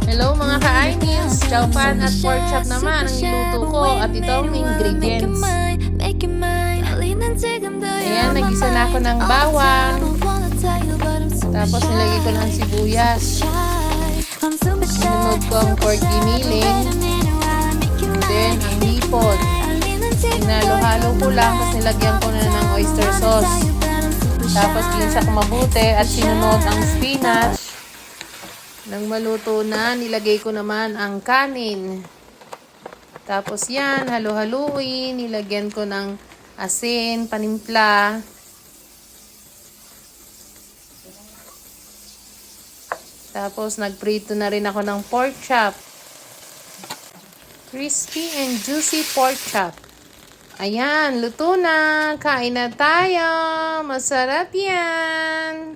Hello mga ka-Ainis! Chow pan at pork chop naman ang niluto ko at ito ang ingredients. Ayan, nagisa na ako ng bawang. Tapos nilagay ko ng sibuyas. Sinunod ko ang pork giniling. Then, ang hipon. Hinalo-halo ko lang tapos nilagyan ko na ng oyster sauce. Tapos ginisa ko mabuti at sinunod ang spinach. Nang maluto na, nilagay ko naman ang kanin. Tapos yan, halo-haluin. Nilagyan ko ng asin, panimpla. Tapos nagprito na rin ako ng pork chop. Crispy and juicy pork chop. Ayan, luto na. Kain na tayo. Masarap yan.